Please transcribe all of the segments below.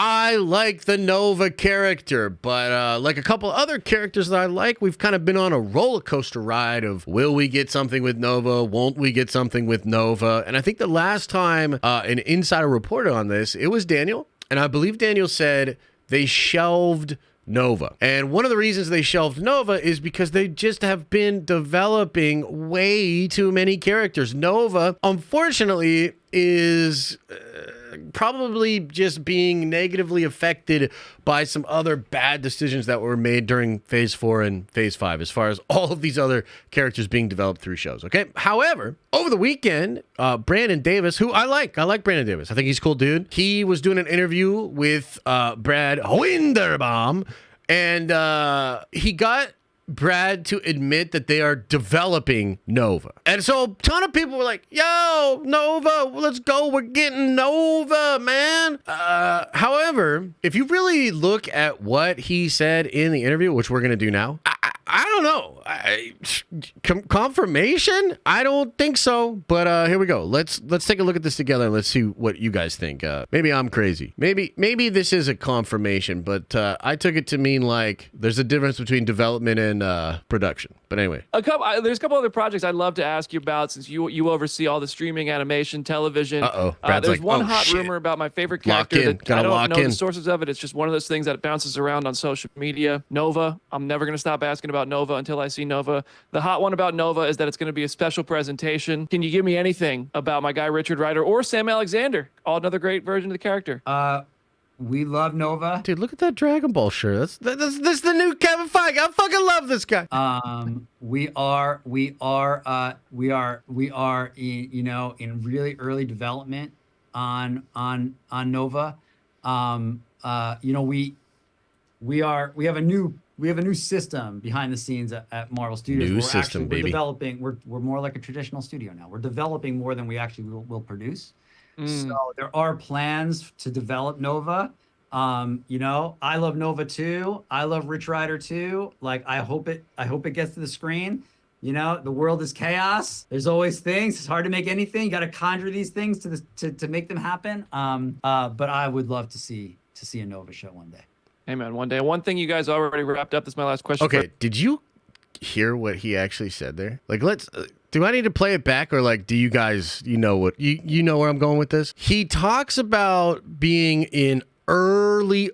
I like the Nova character, but like a couple other characters that I like, we've kind of been on a roller coaster ride of will we get something with Nova? Won't we get something with Nova? And I think the last time an insider reported on this, it was Daniel. And I believe Daniel said they shelved Nova. And one of the reasons they shelved Nova is because they just have been developing way too many characters. Nova, unfortunately, is probably just being negatively affected by some other bad decisions that were made during Phase 4 and Phase 5, as far as all of these other characters being developed through shows, okay? However, over the weekend, Brandon Davis, who I like Brandon Davis. I think he's a cool dude. He was doing an interview with Brad Winderbaum, and he got Brad to admit that they are developing Nova. And so a ton of people were like, yo, Nova, let's go. We're getting Nova, man. However, if you really look at what he said in the interview, which we're going to do now, I don't know. Confirmation? I don't think so. But here we go. Let's take a look at this together and let's see what you guys think. Maybe I'm crazy. Maybe this is a confirmation, but I took it to mean like there's a difference between development and production. But anyway, there's a couple other projects I'd love to ask you about since you oversee all the streaming, animation, television. Brad's there's like, one hot rumor about my favorite character that I don't know the sources of it. It's just one of those things that bounces around on social media. Nova. I'm never going to stop asking about Nova until I see Nova. The hot one about Nova is that it's going to be a special presentation. Can you give me anything about my guy Richard Rider or Sam Alexander? Another great version of the character. We love Nova. Dude, look at that Dragon Ball shirt. That's the new Kevin Feige. I fucking love this guy. We are in really early development on Nova. We have a new system behind the scenes at Marvel Studios. We're developing. We're more like a traditional studio now. We're developing more than we actually will produce. So there are plans to develop Nova. I love Nova too. I love Rich Rider too. Like I hope it gets to the screen. The world is chaos. There's always things. It's hard to make anything. You got to conjure these things to make them happen. But I would love to see a Nova show one day. Hey man, one day. One thing you guys already wrapped up. This is my last question. Okay, did you hear what he actually said there? Like, do I need to play it back, or like, do you guys, what you know where I'm going with this? He talks about being in early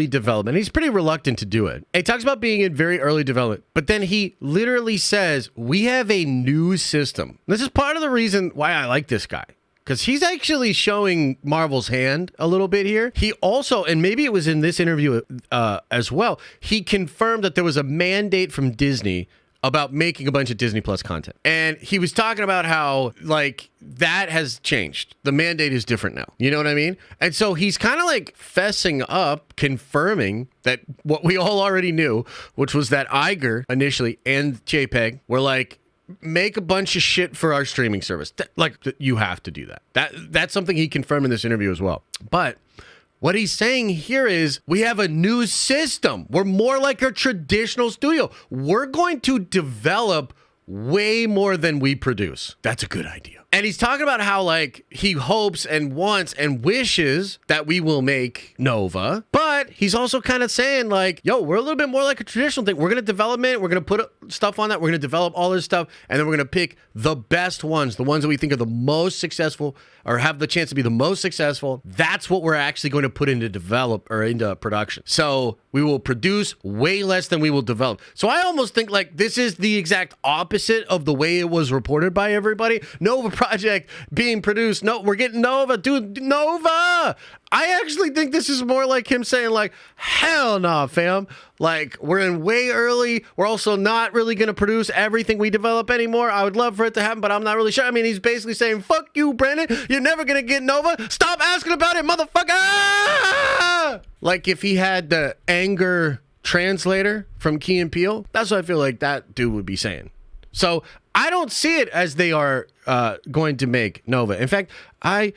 development. He's pretty reluctant to do it. He talks about being in very early development, but then he literally says, we have a new system. This is part of the reason why I like this guy, because he's actually showing Marvel's hand a little bit here. He also, and maybe it was in this interview as well, he confirmed that there was a mandate from Disney about making a bunch of Disney Plus content. And he was talking about how, like, that has changed. The mandate is different now. You know what I mean? And so he's kind of like fessing up, confirming that what we all already knew, which was that Iger initially and JPEG were like, make a bunch of shit for our streaming service. You have to do that. That's something he confirmed in this interview as well. But what he's saying here is we have a new system. We're more like a traditional studio. We're going to develop way more than we produce. That's a good idea. And he's talking about how, like, he hopes and wants and wishes that we will make Nova. But he's also kind of saying, like, yo, we're a little bit more like a traditional thing. We're going to develop it. We're going to put stuff on that. We're going to develop all this stuff. And then we're going to pick the best ones, the ones that we think are the most successful or have the chance to be the most successful. That's what we're actually going to put into into production. So we will produce way less than we will develop. So I almost think like this is the exact opposite of the way it was reported by everybody. Nova project being produced. No, we're getting Nova. Dude, Nova! I actually think this is more like him saying like, hell nah, fam. Like, we're in way early. We're also not really going to produce everything we develop anymore. I would love for it to happen, but I'm not really sure. I mean, he's basically saying, fuck you, Brandon. You're never going to get Nova. Stop asking about it, motherfucker. Like if he had the anger translator from Key and Peele, that's what I feel like that dude would be saying. So I don't see it as they are going to make Nova. In fact, I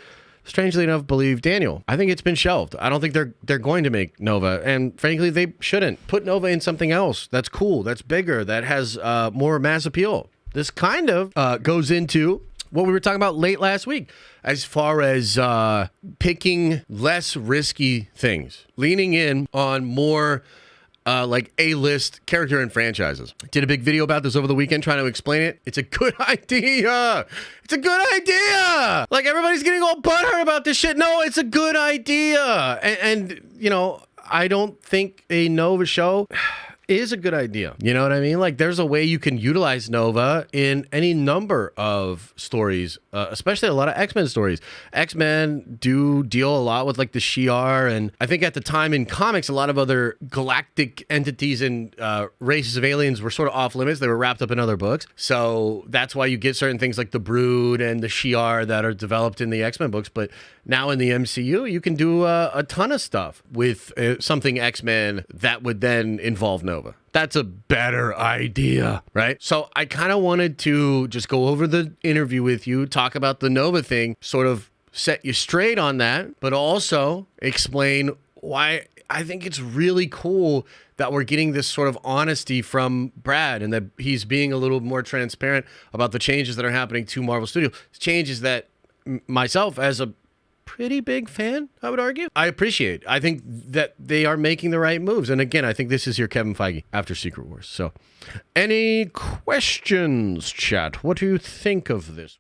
strangely enough believe Daniel. I think it's been shelved. I don't think they're going to make Nova, and frankly, they shouldn't. Put Nova in something else that's cool, that's bigger, that has more mass appeal. This kind of goes into what we were talking about late last week as far as picking less risky things, leaning in on more like A-list character and franchises. Did a big video about this over the weekend trying to explain it. It's a good idea. It's a good idea. Like, everybody's getting all butthurt about this shit. No, it's a good idea. And you know, I don't think a Nova show is a good idea. You know what I mean? Like, there's a way you can utilize Nova in any number of stories, especially a lot of X-Men stories. X-Men do deal a lot with like the Shi'ar, and I think at the time in comics, a lot of other galactic entities and races of aliens were sort of off limits. They were wrapped up in other books. So that's why you get certain things like the Brood and the Shi'ar that are developed in the X-Men books. But now in the MCU, you can do a ton of stuff with something X-Men that would then involve Nova. That's a better idea, right? So I kind of wanted to just go over the interview with you, talk about the Nova thing, sort of set you straight on that, but also explain why I think it's really cool that we're getting this sort of honesty from Brad and that he's being a little more transparent about the changes that are happening to Marvel Studios. Changes that myself, as a pretty big fan, I would argue, I appreciate. I think that they are making the right moves. And again, I think this is your Kevin Feige after Secret Wars. So any questions, chat? What do you think of this?